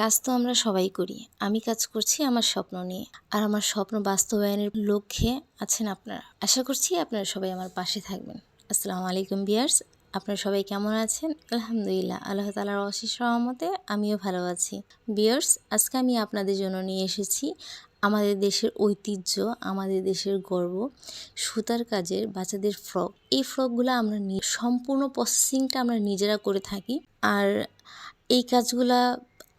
কাজ তো আমরা সবাই করি। আমি কাজ করছি আমার স্বপ্ন নিয়ে। আর আমার স্বপ্ন বাস্তবায়নের লক্ষ্যে আছেন আপনারা। আশা করছি আপনারা সবাই আমার পাশে থাকবেন। আসসালামু আলাইকুম ভিউয়ার্স। আপনারা সবাই কেমন আছেন? আলহামদুলিল্লাহ, আল্লাহ তাআলার অশেষ রহমতে আমিও ভালো আছি। ভিউয়ার্স, আজকে আমি আপনাদের জন্য নিয়ে এসেছি আমাদের দেশের ঐতিহ্য, আমাদের দেশের গর্ব, সুতার কাজের বাচ্চাদের ফ্রক। এই ফ্রকগুলো আমরা সম্পূর্ণ প্রসেসিংটা আমরা নিজেরা করে থাকি। আর এই কাজগুলা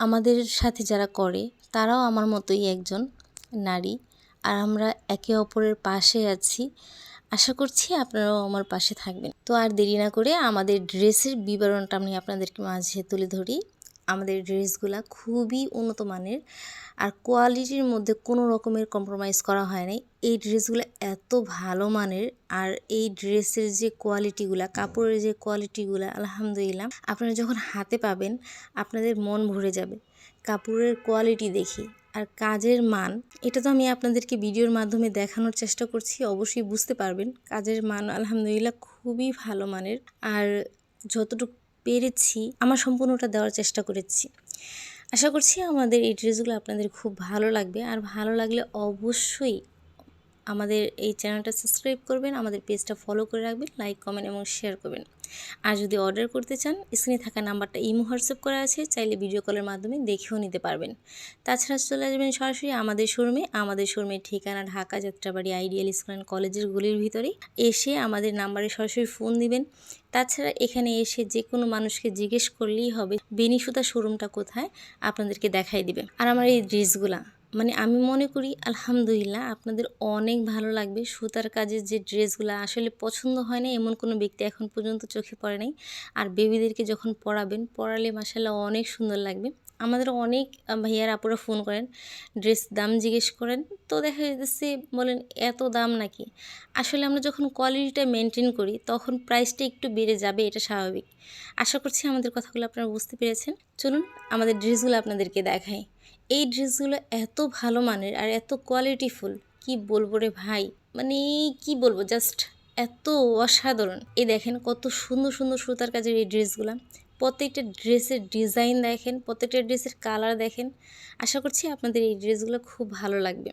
আমাদের সাথে যারা করে তারাও আমার মতোই একজন নারী। আর আমরা একে অপরের পাশে আছি। আশা করছি আপনারাও আমার পাশে থাকবেন। তো আর দেরি না করে আমাদের ড্রেসের বিবরণটা আমি আপনাদেরকে মাঝে তুলে ধরি। আমাদের ড্রেসগুলা খুবই উন্নত মানের আর কোয়ালিটির মধ্যে কোনো রকমের কম্প্রোমাইজ করা হয় নাই। এই ড্রেসগুলো এত ভালো মানের আর এই ড্রেসের যে কোয়ালিটিগুলা, কাপড়ের যে কোয়ালিটিগুলা, আলহামদুলিল্লাহ, আপনারা যখন হাতে পাবেন আপনাদের মন ভরে যাবে কাপড়ের কোয়ালিটি দেখি। আর কাজের মান, এটা তো আমি আপনাদেরকে ভিডিওর মাধ্যমে দেখানোর চেষ্টা করছি, অবশ্যই বুঝতে পারবেন কাজের মান আলহামদুলিল্লাহ খুবই ভালো মানের। আর যতটুকু পেরেছি আমার সম্পূর্ণটা দেওয়ার চেষ্টা করেছি। আশা করছি আমাদের এই ড্রেসগুলো আপনাদের খুব ভালো লাগবে। আর ভালো লাগলে অবশ্যই আমাদের এই চ্যানেলটা সাবস্ক্রাইব করবেন, আমাদের পেজটা ফলো করে রাখবেন, লাইক কমেন্ট এবং শেয়ার করবেন। আর যদি অর্ডার করতে চান স্ক্রিনে থাকা নাম্বারটা ইমো হোয়াটসঅ্যাপ করা আছে, চাইলে ভিডিও কলের মাধ্যমে দেখেও নিতে পারবেন। তাছাড়া চলে আসবেন সরাসরি আমাদের শোরুমে। আমাদের শোরুমের ঠিকানা Dhaka Jatrabari ideal school and কলেজের গলির ভিতরেই। এসে আমাদের নাম্বারে সরাসরি ফোন দিবেন। তাছাড়া এখানে এসে যে কোনো মানুষকে জিজ্ঞেস করলেই হবে বেনি সুতা শোরুমটা কোথায়, আপনাদেরকে দেখাই দিবে। আর আমার এই ড্রেসগুলা আমি মনে করি আলহামদুলিল্লাহ আপনাদের অনেক ভালো লাগবে। সুতার কাজের যে ড্রেসগুলো আসলে পছন্দ হয় না এমন কোনো ব্যক্তি এখন পর্যন্ত চোখে পড়ে নাই। আর বেবিদেরকে যখন পরালে মাশাআল্লাহ অনেক সুন্দর লাগবে। আমাদের অনেক ভাইয়ার আপুরা ফোন করেন, ড্রেস দাম জিজ্ঞেস করেন, তো দেখা যাচ্ছে বলেন এত দাম নাকি। আসলে আমরা যখন কোয়ালিটিটা মেনটেন করি তখন প্রাইসটা একটু বেড়ে যাবে, এটা স্বাভাবিক। আশা করছি আমাদের কথাগুলো আপনারা বুঝতে পেরেছেন। চলুন আমাদের ড্রেসগুলো আপনাদেরকে দেখাই। এই ড্রেসগুলো এত ভালো মানের আর এত কোয়ালিটিফুল, কি বলবো রে ভাই, কি বলবো, জাস্ট এত অসাধারণ। এই দেখেন কত সুন্দর সুন্দর সুতার কাজের এই ড্রেসগুলো। প্রত্যেকটা ড্রেসের ডিজাইন দেখেন, প্রত্যেকটা ড্রেসের কালার দেখেন। আশা করছি আপনাদের এই ড্রেসগুলো খুব ভালো লাগবে।